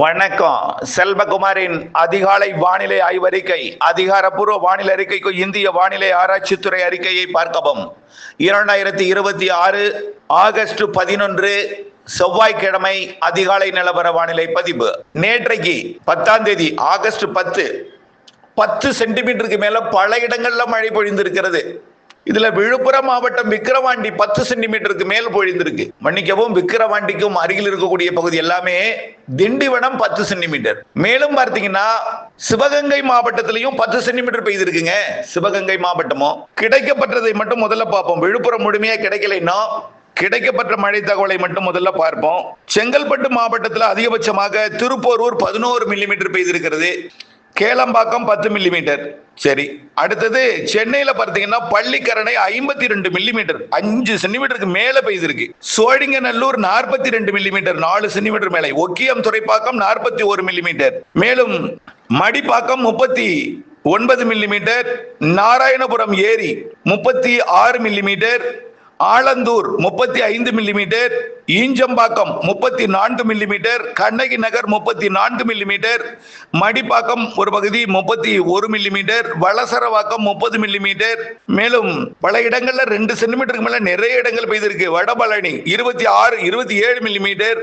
வணக்கம். செல்வகுமாரின் அதிகாலை வானிலை ஆய்வறிக்கை. அதிகாரப்பூர்வ வானிலை அறிக்கைக்கு இந்திய வானிலை ஆராய்ச்சித்துறை அறிக்கையை பார்க்கவும். 2026 ஆகஸ்ட் 11 செவ்வாய்க்கிழமை அதிகாலை நிலவர வானிலை பதிவு. நேற்றைக்கு 10ஆம் தேதி ஆகஸ்ட் 10 சென்டிமீட்டருக்கு மேல பல இடங்கள்ல மழை பொழிந்திருக்கிறது. இதுல விழுப்புரம் மாவட்டம் விக்கிரவாண்டி 10 சென்டிமீட்டருக்கு மேல் பொழிந்திருக்கு. மன்னிக்கவும், விக்கிரவாண்டிக்கும் அருகில் இருக்கக்கூடிய பகுதி எல்லாமே. திண்டிவனம் 10 சென்டிமீட்டர். மேலும் பார்த்தீங்கன்னா சிவகங்கை மாவட்டத்திலையும் 10 சென்டிமீட்டர் பெய்திருக்குங்க. சிவகங்கை மாவட்டமும் கிடைக்கப்பட்டதை மட்டும் முதல்ல பார்ப்போம். விழுப்புரம் முழுமையா கிடைக்கலைன்னா கிடைக்கப்பட்ட மழை தகவலை மட்டும் முதல்ல பார்ப்போம். செங்கல்பட்டு மாவட்டத்தில் அதிகபட்சமாக திருப்போரூர் 11 மில்லிமீட்டர் பெய்திருக்கிறது. கேளம்பாக்கம் 10 மில்லிமீட்டர். சரி, அடுத்தது சென்னையில பார்த்தீங்கன்னா பள்ளிக்கரணை 52 மில்லிமீட்டர், 5 சென்டிமீட்டருக்கு மேல பெய்திருக்கு. சோழிங்கநல்லூர் 42 மில்லிமீட்டர், 4 சென்டிமீட்டர் மேலே. ஒக்கியம் துறைப்பாக்கம் 41 மில்லிமீட்டர். மேலும் மடிப்பாக்கம் 39 மில்லிமீட்டர். நாராயணபுரம் ஏரி 36 millimetre. Alandur 35 millimetre. Injambakkam 34 millimetre. Kannagi Nagar 34 millimetre. Madipakkam ஒரு பகுதி 31 மில்லிமீட்டர். வளசரவாக்கம் 30 மில்லிமீட்டர். மேலும் பல இடங்கள்ல 2 சென்டிமீட்டருக்கு மேல நிறைய இடங்கள் பெய்திருக்கு. Vadapalani 27 millimetre.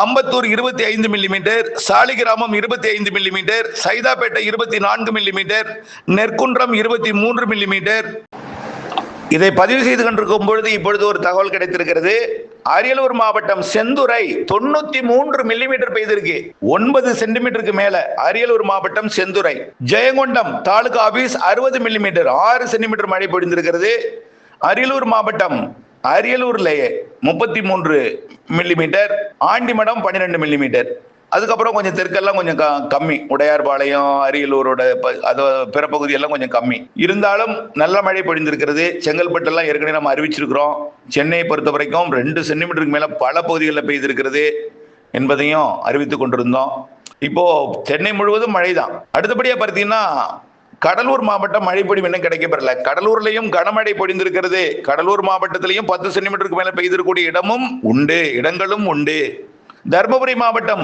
Ambattur 25 millimetre. Saligramam 25 millimetre. Saidapet 24 millimetre. Nerkundram 23 millimetre. இதை பதிவு செய்து கொண்டிருக்கும் பொழுது இப்பொழுது ஒரு தகவல் கிடைத்திருக்கிறது. அரியலூர் மாவட்டம் செந்துறை 93 மில்லிமீட்டர் பெய்திருக்கு, 9 சென்டிமீட்டருக்கு மேல. அரியலூர் மாவட்டம் Sendurai. Jayankondam taluka office 60 millimetre, 6 centimetre மழை பொழிந்திருக்கிறது. அரியலூர் மாவட்டம் அரியலூர்லேயே 33 மில்லிமீட்டர். ஆண்டிமடம் 12 மில்லிமீட்டர். அதுக்கப்புறம் கொஞ்சம் தெற்கெல்லாம் கொஞ்சம் கம்மி. உடையார்பாளையம், அரியலூரோட பிற பகுதி எல்லாம் கொஞ்சம் கம்மி. இருந்தாலும் நல்ல மழை பொழிந்திருக்கிறது. செங்கல்பட்டெல்லாம் ஏற்கனவே நம்ம அறிவிச்சிருக்கிறோம். சென்னையை பொறுத்த வரைக்கும் 2 சென்டிமீட்டருக்கு மேல பல பகுதிகளில் பெய்திருக்கிறது என்பதையும் அறிவித்துக் கொண்டிருந்தோம். இப்போ சென்னை முழுவதும் மழை தான். அடுத்தபடியா பார்த்தீங்கன்னா கடலூர் மாவட்டம் மழைப்பொழிவு இன்னும் கிடைக்கப்பெறல. கடலூர்லையும் கனமழை பொழிந்திருக்கிறது. கடலூர் மாவட்டத்திலையும் 10 சென்டிமீட்டருக்கு மேல பெய்திருக்கக்கூடிய இடங்களும் உண்டு. தர்மபுரி மாவட்டம்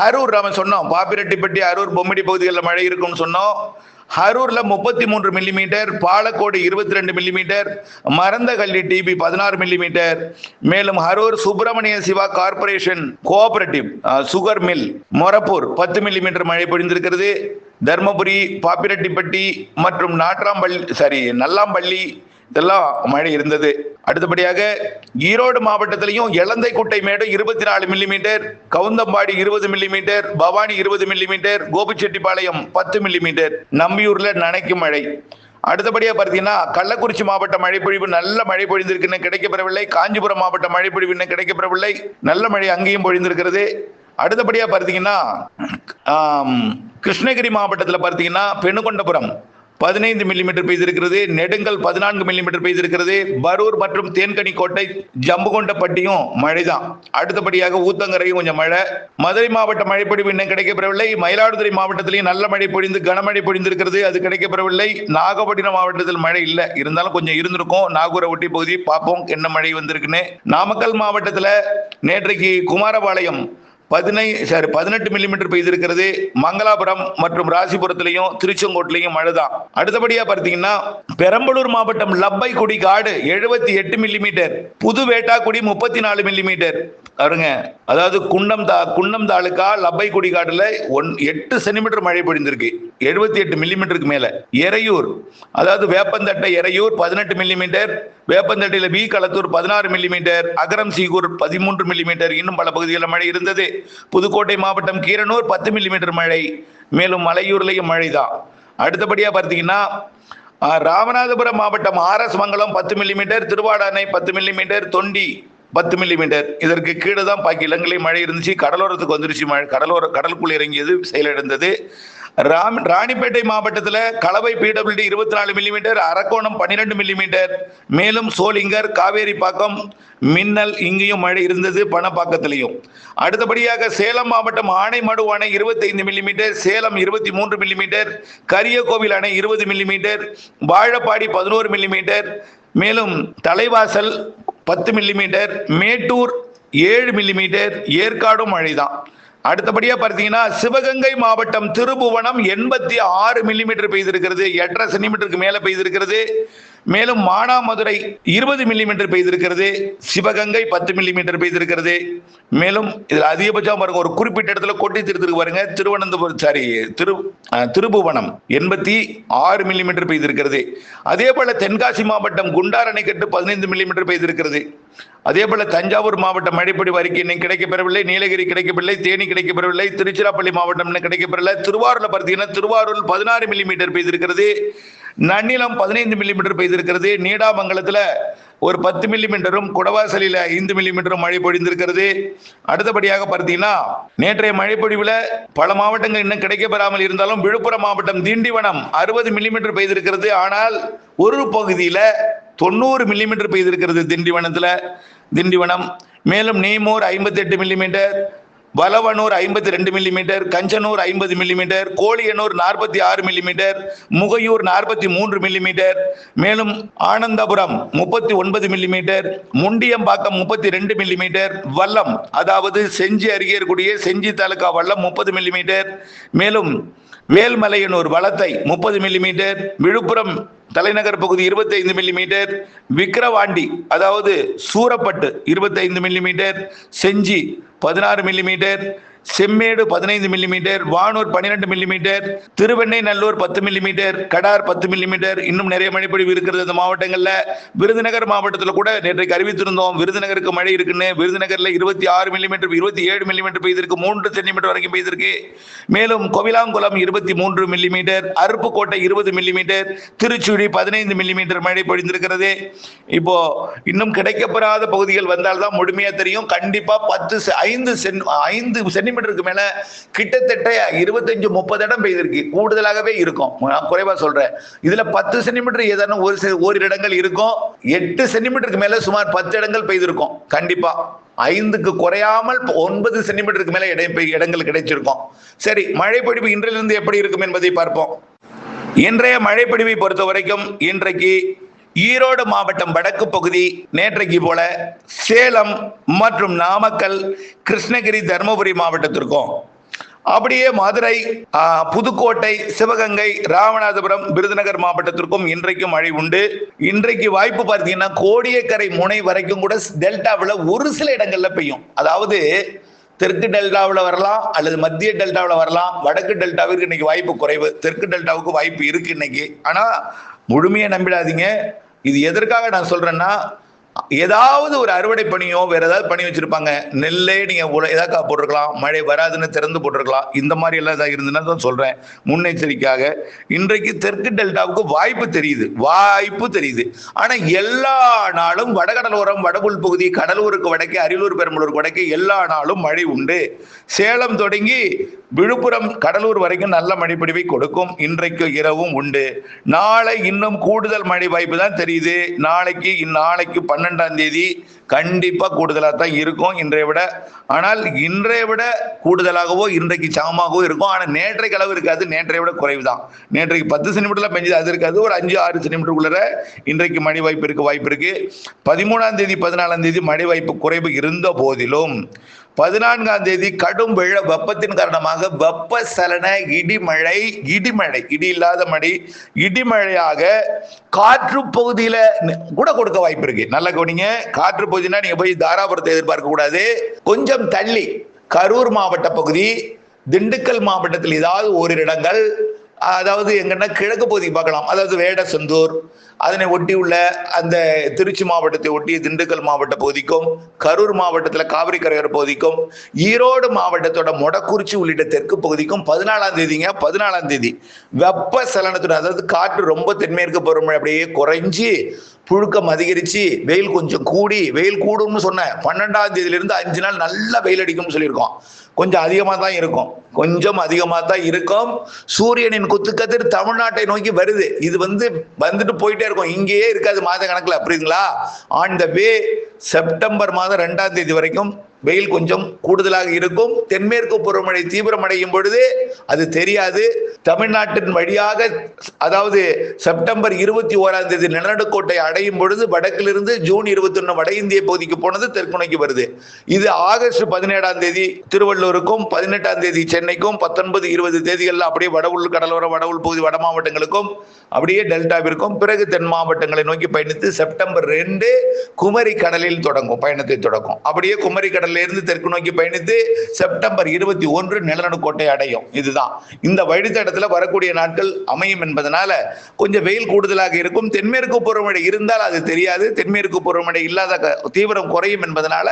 அரூர் நம்ம சொன்னோம். பாப்பிரெட்டிப்பட்டி, அரூர், பொம்மிடி பகுதிகளில் மழை இருக்கும்னு சொன்னோம். அரூர்ல 33 மில்லிமீட்டர். பாலக்கோடு 22 மில்லிமீட்டர். மரந்தகல்லி டிபி 16 மில்லிமீட்டர். மேலும் Harur Subramaniya Siva corporation cooperative sugar mill Morappur 10 millimetre மழை பொழிந்திருக்கிறது. தர்மபுரி, பாப்பிரெட்டிப்பட்டி மற்றும் நல்லாம்பள்ளி இதெல்லாம் மழை இருந்தது. அடுத்தபடியாக ஈரோடு மாவட்டத்திலையும் Elanthakuttai Medu 24 millimetre. Kavundapadi 20 millimetre. Bhavani 20 millimetre. Gobichettipalayam 10 millimetre. நம்பியூர்ல நனைக்கும் மழை. அடுத்தபடியா பார்த்தீங்கன்னா கள்ளக்குறிச்சி மாவட்ட மழைப்பொழிவு நல்ல மழை பொழிந்திருக்குன்னு கிடைக்கப்பெறவில்லை. காஞ்சிபுரம் மாவட்ட மழைப்பொழிவு இன்னும் கிடைக்கப்பெறவில்லை. நல்ல மழை அங்கேயும் பொழிந்திருக்கிறது. அடுத்தபடியா பார்த்தீங்கன்னா கிருஷ்ணகிரி மாவட்டத்தில் பார்த்தீங்கன்னா பெண்ணுகொண்டபுரம் 15 மில்லிமீட்டர் பெய்திருக்கிறது. நெடுங்கல் 14 மில்லிமீட்டர் பெய்திருக்கிறது. பரூர் மற்றும் தேன்கனிக்கோட்டை, ஜம்புகொண்டப்பட்டியும் மழைதான். அடுத்தபடியாக ஊத்தங்கரையும் கொஞ்சம் மழை. மதுரை மாவட்ட மழைப்பொழிவு இன்னும் கிடைக்கப்பெறவில்லை. மயிலாடுதுறை மாவட்டத்திலையும் நல்ல மழை பொழிந்து கனமழை பொழிந்திருக்கிறது, அது கிடைக்கப்பெறவில்லை. நாகப்பட்டினம் மாவட்டத்தில் மழை இல்லை, இருந்தாலும் கொஞ்சம் இருந்திருக்கும். நாகூரை ஒட்டி பகுதி பார்ப்போம் என்ன மழை வந்திருக்குன்னு. நாமக்கல் மாவட்டத்தில் நேற்றைக்கு குமாரபாளையம் 18 மில்லிமீட்டர் பெய்திருக்கிறது. மங்களாபுரம் மற்றும் ராசிபுரத்திலையும் திருச்செங்கோட்டிலையும் மழை தான். அடுத்தபடியா பார்த்தீங்கன்னா பெரம்பலூர் மாவட்டம் லப்பைக்குடி காடு 78 மில்லிமீட்டர். புது வேட்டாக்குடி 34 மில்லிமீட்டர். அதாவது குன்னம் தாலுக்கா லப்பைக்குடி காடுல 8 சென்டிமீட்டர் மழை பொழிந்திருக்கு, 78 மில்லிமீட்டருக்கு மேல. எறையூர் அதாவது வேப்பந்தட்டை எறையூர் 18 மில்லிமீட்டர். வேப்பந்தட்டையில P Kalathur 16 millimetre. Agaram Seegur 13 millimetre. இன்னும் பல பகுதிகளில் மழை இருந்தது. புதுக்கோட்டை மாவட்டம் கீரனூர் 10 மில்லிமீட்டர் மழை. மேலும் மலையூர்லையும் மழை தான். அடுத்தபடியா பார்த்தீங்கன்னா ராமநாதபுரம் மாவட்டம் RS Mangalam 10 millimetre. Thiruvadanai 10 millimetre. Thondi 10 millimetre. இதற்கு கீழே தான் பாக்கி இடங்களில் மழை இருந்துச்சு. கடலோரத்துக்கு வந்துருச்சு மழை. கடலுக்குள் இறங்கியது, செயலிழந்தது. ராணிப்பேட்டை மாவட்டத்தில் கலவை PWD 24 மில்லிமீட்டர். அரக்கோணம் 12 மில்லிமீட்டர். மேலும் சோளிங்கர், காவேரிப்பாக்கம், மின்னல் இங்கேயும் மழை இருந்தது, பணப்பாக்கத்திலையும். அடுத்தபடியாக சேலம் மாவட்டம் ஆனைமடு அணை 25 மில்லிமீட்டர். சேலம் 23 மில்லிமீட்டர். கரியகோவில் அணை 20 மில்லிமீட்டர். வாழப்பாடி 11 மில்லிமீட்டர். மேலும் தலைவாசல் 10 மில்லிமீட்டர். மேட்டூர் 7 மில்லிமீட்டர். ஏற்காடும் மழைதான். அடுத்தபடியா பார்த்தீங்கன்னா சிவகங்கை மாவட்டம் திருபுவனம் 86 மில்லிமீட்டர் பெய்திருக்கிறது, 8.5 சென்டிமீட்டருக்கு மேல பெய்திருக்கிறது. மேலும் மானாமதுரை 20 மில்லிமீட்டர் பெய்திருக்கிறது, சிவகங்கை 10 மில்லிமீட்டர் பெய்திருக்கிறது. மேலும் இதுல அதிகபட்சம் பாருங்க, ஒரு குறிப்பிட்ட இடத்துல கொட்டி திருத்திருக்கு பாருங்க, திருபுவனம் 86 மில்லிமீட்டர் பெய்திருக்கிறது. அதே போல தென்காசி மாவட்டம் குண்டார் அணைக்கட்டு 15 மில்லிமீட்டர் பெய்திருக்கிறது. அதே போல தஞ்சாவூர் மாவட்டம் மழைப்பொழிவு அறிக்கை இன்னைக்கு கிடைக்கப்பெறவில்லை, நீலகிரி கிடைக்கப்பெறவில்லை, தேனி கிடைக்கப்பெறவில்லை, திருச்சிராப்பள்ளி மாவட்டம் கிடைக்கப்பெறவில்லை. திருவாரூர்ல பார்த்தீங்கன்னா திருவாரூர் 16 மில்லிமீட்டர் பெய்திருக்கிறது, நன்னிலம் 15 மில்லிமீட்டர் பெய்திருக்கிறது, நீடாமங்கலத்துல ஒரு 10 மில்லிமீட்டரும், குடவாசலில் 5 மில்லிமீட்டரும் மழை பொழிந்திருக்கிறது. அடுத்தபடியாக பார்த்தீங்கன்னா நேற்றைய மழைப்பொழிவுல பல மாவட்டங்கள் இன்னும் கிடைக்கப்பெறாமல் இருந்தாலும் விழுப்புரம் மாவட்டம் திண்டிவனம் 60 மில்லிமீட்டர் பெய்திருக்கிறது. ஆனால் ஒரு பகுதியில 90 மில்லிமீட்டர் பெய்திருக்கிறது திண்டிவனம். மேலும் நீமூர் 58 millimetre, Valavanur 52 millimetre, Kanjanur 50 millimetre, Koliyanur 46 millimetre, Mugaiyur 43 millimetre, மேலும் ஆனந்தபுரம் 39 மில்லிமீட்டர், முண்டியம்பாக்கம் 32 மில்லிமீட்டர், வல்லம் அதாவது செஞ்சி அருகே இருக்கக்கூடிய செஞ்சி தாலுகா வல்லம் 30 மில்லிமீட்டர், மேலும் வேல்மலையனூர் வளத்தை 30 மில்லிமீட்டர், விழுப்புரம் தலைநகர் பகுதி 25 மில்லிமீட்டர், விக்கிரவாண்டி அதாவது Surapattu 25 millimetre, Gingee 16 millimetre, Semmedu 15 millimetre, Vanur 12 millimetre, Thiruvennainallur 10 millimetre, Kadar 10 millimetre. இன்னும் நிறைய மழைப்பொழிவு இருக்கிறது இந்த மாவட்டங்கள்ல. விருதுநகர் மாவட்டத்தில் கூட நேற்றைக்கு அறிவித்திருந்தோம் விருதுநகருக்கு மழை இருக்குன்னு. விருதுநகர்ல 26 மில்லிமீட்டர், 27 மில்லிமீட்டர் பெய்திருக்கு, 3 சென்டிமீட்டர் வரைக்கும் பெய்திருக்கு. மேலும் Kovilankulam 23 millimetre, Aruppukottai 20 millimetre, Tiruchuli 15 millimetre மழை பொழிந்திருக்கிறது. இப்போ இன்னும் கிடைக்கப்பெறாத பகுதிகள் வந்தால்தான் முழுமையா தெரியும். கண்டிப்பா 5 சென்டிமீட்டருக்கு மேல கிட்டத்தட்ட 25-30 இடம் பெய்திருக்கு, கூடுதலாகவே இருக்கும். நான் குறைவா சொல்றேன். இதுல 10 சென்டிமீட்டர் ஏதாவது ஒரு இடங்கள் இருக்கும். 8 சென்டிமீட்டருக்கு மேல சுமார் 10 இடங்கள் பெய்திருக்கும். கண்டிப்பா 5க்கு குறையாமல் 9 சென்டிமீட்டருக்கு மேல இடங்கள் கிடைச்சிருக்கும். சரி, மழைப்பொழிவு இன்றிலிருந்து எப்படி இருக்கும் என்பதை பார்ப்போம். இன்றைய மழைப்பொழிவை பொறுத்த வரைக்கும் இன்றைக்கு ஈரோடு மாவட்டம் வடக்கு பகுதி நேற்றைக்கு போல சேலம் மற்றும் நாமக்கல், கிருஷ்ணகிரி, தருமபுரி மாவட்டத்திற்கும், அப்படியே மதுரை, புதுக்கோட்டை, சிவகங்கை, ராமநாதபுரம், விருதுநகர் மாவட்டத்திற்கும் இன்றைக்கும் மழை உண்டு. இன்றைக்கு வாய்ப்பு பார்த்தீங்கன்னா கோடியக்கரை முனை வரைக்கும் கூட டெல்டாவில் ஒரு சில இடங்கள்ல பெய்யும். அதாவது தெற்கு டெல்டாவில் வரலாம் அல்லது மத்திய டெல்டாவில் வரலாம். வடக்கு டெல்டாவிற்கு இன்னைக்கு வாய்ப்பு குறைவு. தெற்கு டெல்டாவுக்கு வாய்ப்பு இருக்கு இன்னைக்கு. ஆனா முழுமையை நம்பிடாதீங்க. இது எதற்காக நான் சொல்றேன்னா, ஏதாவது ஒரு அறுவடை பணியோ வேற ஏதாவது பணி வச்சிருப்பாங்க, நெல்லே நீங்க ஏதாவது போட்டிருக்கலாம், மழை வராதுன்னு திறந்து போட்டிருக்கலாம். இந்த மாதிரி எல்லாம் ஏதாவது இருந்துன்னா தான் சொல்றேன் முன்னெச்சரிக்கையாக. இன்றைக்கு தெற்கு டெல்டாவுக்கு வாய்ப்பு தெரியுது. ஆனா எல்லா நாளும் வடகடலோரம், வடபுல் பகுதி, கடலூருக்கு வடக்கே, அரியலூர், பெரம்பலூருக்கு வடக்கே எல்லா நாளும் மழை உண்டு. சேலம் தொடங்கி விழுப்புரம், கடலூர் வரைக்கும் நல்ல மழைப்பொழிவை கொடுக்கும். இன்றைக்கு இரவும் உண்டு. நாளை இன்னும் கூடுதல் மழை வாய்ப்பு தான் தெரியுது. நாளைக்கு 12ஆம் தேதி கண்டிப்பா கூடுதலாக தான் இருக்கும் இன்றைய விட. ஆனால் இன்றைய விட கூடுதலாகவோ இன்றைக்கு சமமாகவோ இருக்கும். ஆனால் நேற்றைக்கு அளவு இருக்காது, நேற்றைய விட குறைவு தான். நேற்றைக்கு 10 சென்டிமீட்டர்ல பெஞ்சது, அது இருக்காது. ஒரு 5-6 சென்டிமீட்டருக்குள்ள இன்றைக்கு மழை வாய்ப்பு இருக்கு. 13ஆம் தேதி 14ஆம் தேதி மழை வாய்ப்பு குறைவு இருந்த போதிலும் 14ஆம் தேதி கடும் வெப்பத்தின் காரணமாக வெப்பசலன இடி இல்லாத மழை, இடிமழையாக காற்று பகுதியில கூட கொடுக்க வாய்ப்பு இருக்கு. நல்ல கவனிங்க. காற்று பகுதினா நீங்க போய் தாராபுரத்தை எதிர்பார்க்க கூடாது. கொஞ்சம் தள்ளி கரூர் மாவட்ட பகுதி, திண்டுக்கல் மாவட்டத்தில் ஏதாவது ஓரிரு இடங்கள், அதாவது எங்கன்னா கிழக்கு பகுதி பார்க்கலாம். அதாவது வேடசந்தூர், அதனை ஒட்டி உள்ள அந்த திருச்சி மாவட்டத்தை ஒட்டிய திண்டுக்கல் மாவட்ட பகுதிக்கும், கரூர் மாவட்டத்தில் காவிரி கரையோர பகுதிக்கும், ஈரோடு மாவட்டத்தோட மொடக்குறிச்சி உள்ளிட்ட தெற்கு பகுதிக்கும் 14ஆம் தேதி வெப்பசலனத்துடன், அதாவது காற்று ரொம்ப தென்மேற்கு பருவமழை அப்படியே குறைஞ்சி புழுக்கம் அதிகரிச்சு வெயில் கொஞ்சம் வெயில் கூடும்னு சொன்னேன். 12ஆம் தேதியிலிருந்து 5 நாள் நல்ல வெயில் அடிக்கும்னு சொல்லியிருக்கோம். கொஞ்சம் அதிகமாக தான் இருக்கும். சூரியனின் குத்துக்கதிர் தமிழ்நாட்டை நோக்கி வருது. இது வந்துட்டு போயிட்டே இருக்கும், இங்கேயே இருக்காது மாத கணக்கில். புரியுதுங்களா? ஆன் த வே செப்டம்பர் மாதம் 2ஆம் தேதி வரைக்கும் வெயில் கொஞ்சம் கூடுதலாக இருக்கும். தென்மேற்கு பருவமழை தீவிரமடையும் பொழுது அது தெரியாது. தமிழ்நாட்டின் வழியாக, அதாவது செப்டம்பர் 21ஆம் தேதி நிலநடுக்கோட்டை அடையும் பொழுது வடக்கிலிருந்து ஜூன் 21 வட இந்திய பகுதிக்கு போனது தெற்கு நோக்கி வருது. இது ஆகஸ்ட் 17ஆம் தேதி திருவள்ளூருக்கும், 18ஆம் தேதி சென்னைக்கும், 19, 20 தேதிகளில் அப்படியே வட உள் கடலோர வட உள் பகுதி வட மாவட்டங்களுக்கும் அப்படியே டெல்டாவிற்கும், பிறகு தென் மாவட்டங்களை நோக்கி பயணித்து செப்டம்பர் 2 குமரி கடலில் தொடங்கும், பயணத்தை தொடங்கும். அப்படியே குமரி கடலில் இருந்து தெற்கு நோக்கி பயணித்து செப்டம்பர் 21 நிலநடுக்கோட்டை அடையும். இதுதான் இந்த வழித்தடத்தில் வரக்கூடிய நாட்கள் அமையும் என்பதனால கொஞ்சம் வெயில் கூடுதலாக இருக்கும். தென்மேற்கு பருவமழை இருந்தால் அது தெரியாது, தென்மேற்கு பருவமழை இல்லாத தீவிரம் குறையும் என்பதனால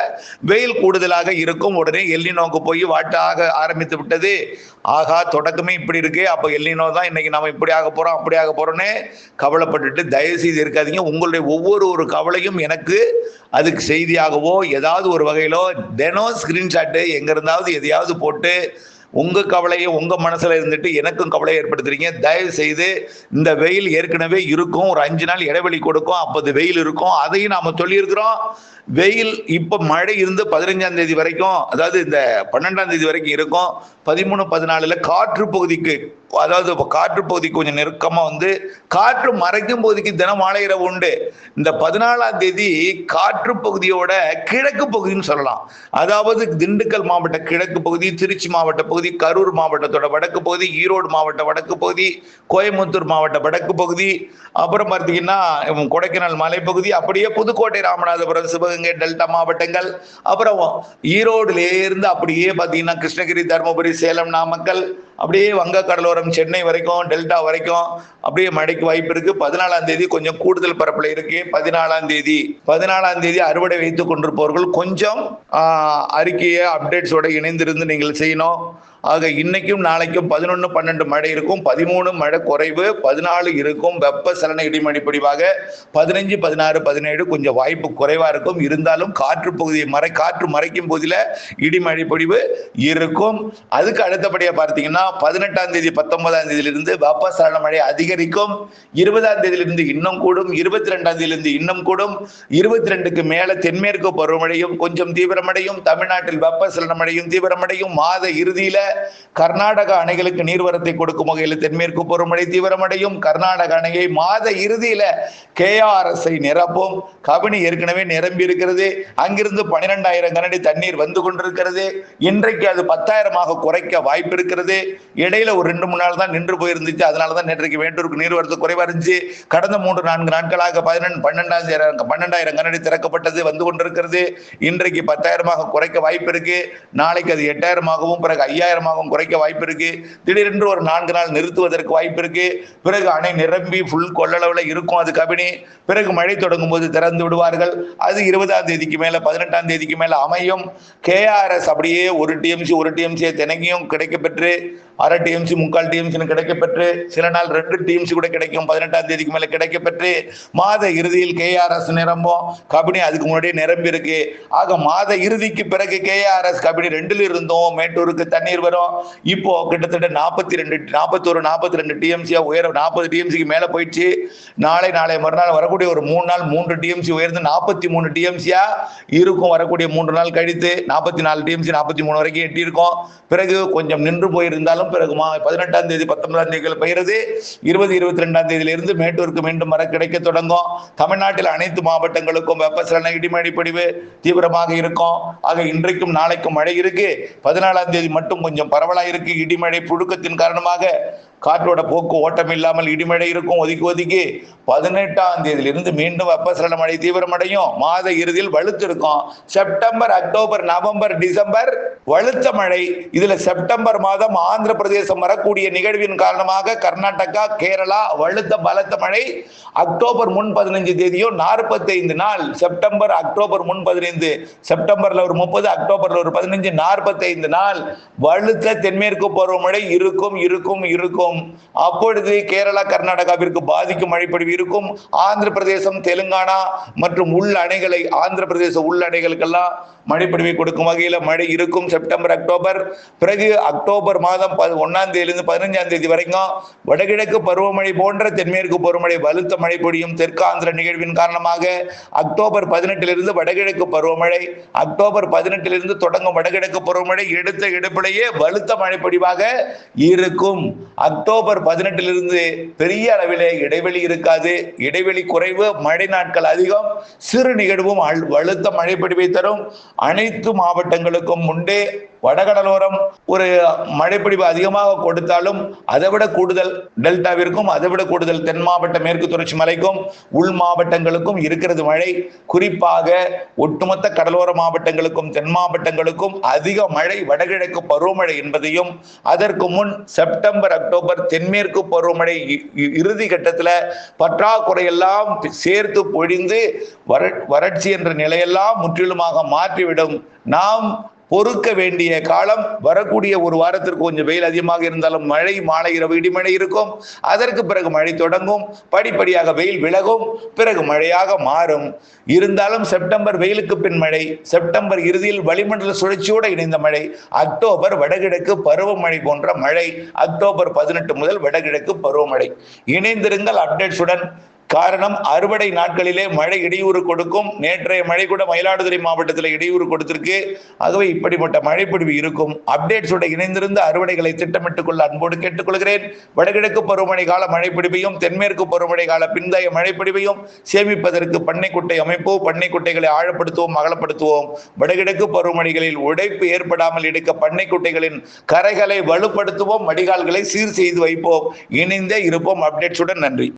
வெயில் கூடுதலாக இருக்கும். உடனே எல்னினோக்கு போய் வாட்டாக ஆரம்பித்து விட்டது. ஆகா, தொடக்கமே இப்படி இருக்கு, அப்ப எல்னினோ தான் இன்னைக்கு நம்ம இப்படி ஆக போறோம் அப்படி ஆக போறோம்னு கவலைப்பட்டுட்டு தயவு செய்து இருக்காதீங்க. உங்களுடைய ஒவ்வொரு கவலையும் எனக்கு அதுக்கு செய்தியாகவோ ஏதாவது ஒரு வகையிலோ தினம் ஸ்கிரீன்ஷாட்டு எங்க இருந்தாவது எதையாவது போட்டு உங்க கவலையை உங்க மனசுல இருந்துட்டு எனக்கும் கவலையை ஏற்படுத்துறீங்க. தயவு செய்து இந்த வெயில் ஏற்கனவே இருக்கும், ஒரு 5 நாள் இடைவெளி கொடுக்கும், அப்போது வெயில் இருக்கும். அதையும் நாம சொல்லியிருக்கிறோம். வெயில் இப்ப மழை இருந்து 15ஆம் தேதி வரைக்கும், அதாவது இந்த 12ஆம் தேதி வரைக்கும் இருக்கும். 13, 14 காற்று பகுதிக்கு, அதாவது காற்று பகுதி கொஞ்சம் நெருக்கமா வந்து காற்று மறைக்கும் பகுதிக்கு தினம் மாலை இரவு உண்டு. இந்த 14ஆம் தேதி காற்று பகுதியோட கிழக்கு பகுதின்னு சொல்லலாம். அதாவது திண்டுக்கல் மாவட்ட கிழக்கு பகுதி, திருச்சி மாவட்ட பகுதி, கரூர் மாவட்டத்தோட வடக்கு பகுதி, ஈரோடு மாவட்ட வடக்கு பகுதி, கோயம்புத்தூர் மாவட்ட வடக்கு பகுதி, அப்புறம் பார்த்தீங்கன்னா கொடைக்கானல் மலைப்பகுதி, அப்படியே புதுக்கோட்டை, ராமநாதபுரம், சிவகங்கை டெல்டா மாவட்டங்கள், அப்புறம் ஈரோடுல இருந்து அப்படியே பார்த்தீங்கன்னா கிருஷ்ணகிரி, தருமபுரி, சேலம், நாமக்கல், அப்படியே வங்க கடலோரம் சென்னை வரைக்கும் டெல்டா வரைக்கும் அப்படியே மழைக்கு வாய்ப்பு இருக்கு. 14ஆம் தேதி கொஞ்சம் கூடுதல் பரப்புல இருக்கு. 14ஆம் தேதி அறுவடை வைத்துக் கொண்டிருப்பவர்கள் கொஞ்சம் அறிக்கையை அப்டேட்ஸோட இணைந்திருந்து நீங்கள் செய்யணும். ஆக இன்னைக்கும் நாளைக்கும் 11, 12 மழை இருக்கும், 13 மழை குறைவு, 14 இருக்கும் வெப்பசலன இடிமழை பொழிவாக, 15, 16, 17 கொஞ்சம் வாய்ப்பு குறைவா இருக்கும். இருந்தாலும் காற்று பகுதியை காற்று மறைக்கும் போதில இடிமழை பொழிவு இருக்கும். அதுக்கு அடுத்தபடியா பார்த்தீங்கன்னா 18ஆம் தேதி 19ஆம் தேதியிலிருந்து வெப்பசலன மழை அதிகரிக்கும். 20ஆம் தேதியிலிருந்து இன்னும் கூடும், 22ஆம் தேதியிலிருந்து இன்னும் கூடும். 22க்கு மேல தென்மேற்கு பருவமழையும் கொஞ்சம் தீவிரமடையும். தமிழ்நாட்டில் வெப்பசலன மழையும் தீவிரமடையும். மாத இறுதியில கர்நாடக அணைகளுக்கு நீர்வரத்தை கொடுக்கும் வகையில் தென்மேற்கு பருவமழை தீவிரமடையும். கர்நாடக அணையை மாத இறுதியில KRS நிரப்பும். கபினி ஏற்கனவே நிரம்பி இருக்கிறது. அங்கிருந்து 12,000 கனஅடி தண்ணீர் வந்து கொண்டிருக்கிறது. இன்றைக்கு அது 10,000 குறைக்க வாய்ப்பு இருக்கிறது. இடையில ஒரு 2-3 நாள் தான் நின்று போயிருந்துச்சு. அதனாலதான் நேற்றைக்கு வேண்டூருக்கு நீர்வரத்து குறைவா இருந்துச்சு. கடந்த 3-4 நாட்களாக 12,000 கனஅடி திறக்கப்பட்டது, வந்து கொண்டிருக்கிறது. இன்றைக்கு 10,000 குறைக்க வாய்ப்பு இருக்கு. நாளைக்கு அது 8,000 பிறகு 5,000 குறைக்க வாய்ப்பு இருக்கு. திடீரென்று ஒரு 4 நாள் நிறுத்துவதற்கு வாய்ப்பு இருக்கு. பிறகு அணை நிரம்பி ஃபுல் கொள்ளளவுல இருக்கும் அது கபினி. பிறகு மழை தொடங்கும் போது திறந்து விடுவார்கள். அது 20ஆம் தேதிக்கு மேல 18ஆம் தேதிக்கு மேல அமையும். KRS அப்படியே 1 TMC தினைக்கும் கிடைக்கப்பெற்று, அரை TMC 3/4 TMC கிடைக்கப்பெற்று, சில நாள் 2 TMC கூட கிடைக்கும். 18ஆம் தேதிக்கு மேல கிடைக்கப்பெற்று மாத இறுதியில் KRS நிரம்பும். கபினி அதுக்கு முன்னாடியே நிரம்பி இருக்கு. ஆக மாத இறுதிக்கு பிறகு KRS கபினி 2ல் இருந்தும் மேட்டூருக்கு தண்ணீர் வரும். இப்போ கிட்டத்தட்ட 42 TMC உயர 40 TMCக்கு மேல போயிடுச்சு. நாளை மறுநாள் வரக்கூடிய ஒரு 3 நாள் 3 TMC உயர்ந்து 43 TMC இருக்கும். வரக்கூடிய 3 நாள் கழித்து 44 TMC 43 வரைக்கும் எட்டி இருக்கும். பிறகு கொஞ்சம் நின்று போயிருந்தாலும் பிறகு 18ஆம் தேதி 19ஆம் தேதிகள் பெய்கிறது. 20, 22ஆம் தேதியிலிருந்து மேட்டூருக்கு மீண்டும் வர கிடைக்க தொடங்கும். தமிழ்நாட்டில் அனைத்து மாவட்டங்களுக்கும் வெப்பசலன இடிமழை பொழிவு தீவிரமாக இருக்கும். ஆக இன்றைக்கும் நாளைக்கும் மழை இருக்கு. 14ஆம் தேதி மட்டும் கொஞ்சம் பரவலா இருக்கு. இடிமழை புழுக்கத்தின் காரணமாக காற்றோட போக்கு ஓட்டம் இல்லாமல் இடிமழை இருக்கும் ஒதுக்கி. 18ஆம் தேதியிலிருந்து மீண்டும் வெப்பசலன மழை தீவிரமடையும். மாத இறுதியில் வலுத்து இருக்கும். செப்டம்பர், அக்டோபர், நவம்பர், டிசம்பர் வலுத்த மழை. இதுல செப்டம்பர் மாதம் ஆந்திர பிரதேசம் வரக்கூடிய நிகழ்வின் காரணமாக கர்நாடகா, கேரளா வலுத்த பலத்த மழை. அக்டோபர் முன் 15 தேதியும் 45 நாள். செப்டம்பர், அக்டோபர் முன் 15, செப்டம்பர்ல ஒரு 30, அக்டோபர்ல ஒரு 15, 45 நாள் வலுத்த தென்மேற்கு பருவமழை இருக்கும். அப்பொழுது கேரளா, கர்நாடகாவிற்கு பாதிக்கும் மழைப்பொழிவு இருக்கும். ஆந்திர பிரதேசம், தெலுங்கானா மற்றும் உள் அணைகளை, ஆந்திர பிரதேச உள் அணைகளுக்கெல்லாம் மழைப்பொழிவை கொடுக்கும் வகையில் மழை இருக்கும். September, October. பிறகு அக்டோபர் மாதம் 1ஆம் தேதியிலிருந்து 15ஆம் தேதி வரைக்கும் வடகிழக்கு பருவமழை போன்ற தென்மேற்கு பருவமழை வலுத்த மழை பொழியும். தெற்கு ஆந்திர நிகழ்வின் காரணமாக அக்டோபர் 18இலிருந்து வடகிழக்கு பருவமழை, அக்டோபர் 18இலிருந்து தொடங்கும் வடகிழக்கு பருவமழை எடுத்த எடுப்பிலேயே வலுத்த மழை பொழிவாக இருக்கும். அக்டோபர் 18 பெரிய அளவிலே இடைவெளி இருக்காது. இடைவெளி குறைவு, மழை நாட்கள் அதிகம், சிறு நிகழ்வும் வலுத்த மழைப்பொழிவை தரும். அனைத்து மாவட்டங்களுக்கும் உண்டே. வடகடலோரம் ஒரு மழைப்பொழிவு அதிகமாக கொடுத்தாலும் அதை விட கூடுதல் டெல்டாவிற்கும், அதை விட கூடுதல் தென் மாவட்ட மேற்கு தொடர்ச்சி மலைக்கும் உள் மாவட்டங்களுக்கும் இருக்கிறது மழை. குறிப்பாக ஒட்டுமொத்த கடலோர மாவட்டங்களுக்கும் தென் மாவட்டங்களுக்கும் அதிக மழை வடகிழக்கு பருவமழை என்பதையும், அதற்கு முன் செப்டம்பர் அக்டோபர் தென்மேற்கு பருவமழை இறுதி கட்டத்தில் பற்றாக்குறையெல்லாம் சேர்த்து பொழிந்து வறட்சி என்ற நிலையெல்லாம் முற்றிலுமாக மாற்றிவிடும். நாம் பொறுக்க வேண்டிய காலம் வரக்கூடிய ஒரு வாரத்திற்கு கொஞ்சம் வெயில் அதிகமாக இருந்தாலும் மழை, மாலை இரவு இடிமழை இருக்கும். அதற்கு பிறகு மழை தொடங்கும், படிப்படியாக வெயில் விலகும், பிறகு மழையாக மாறும். இருந்தாலும் செப்டம்பர் வெயிலுக்கு பின் மழை, செப்டம்பர் இறுதியில் வளிமண்டல சுழற்சியோடு இணைந்த மழை, அக்டோபர் வடகிழக்கு பருவமழை போன்ற மழை. அக்டோபர் 18 முதல் வடகிழக்கு பருவமழை. இணைந்திருங்கள் அப்டேட்ஸுடன். காரணம், அறுவடை நாட்களிலே மழை இடையூறு கொடுக்கும். நேற்றைய மழை கூட மயிலாடுதுறை மாவட்டத்தில் இடையூறு கொடுத்திருக்கு. ஆகவே இப்படிப்பட்ட மழைப்பொழிவு இருக்கும். அப்டேட்ஸோட இணைந்திருந்து அறுவடைகளை திட்டமிட்டுக் கொள்ள அன்போடு கேட்டுக்கொள்கிறேன். வடகிழக்கு பருவமழை கால மழைப்பொழிவையும் தென்மேற்கு பருவமழை கால பிந்தைய மழைப்பொழிவையும் சேமிப்பதற்கு பண்ணைக்குட்டை அமைப்போம். பண்ணைக்குட்டைகளை ஆழப்படுத்துவோம், அகலப்படுத்துவோம். வடகிழக்கு பருவமழைகளில் உடைப்பு ஏற்படாமல் எடுக்க பண்ணைக்குட்டைகளின் கரைகளை வலுப்படுத்துவோம், வடிகால்களை சீர் செய்து வைப்போம். இணைந்தே இருப்போம் அப்டேட்ஸுடன். நன்றி.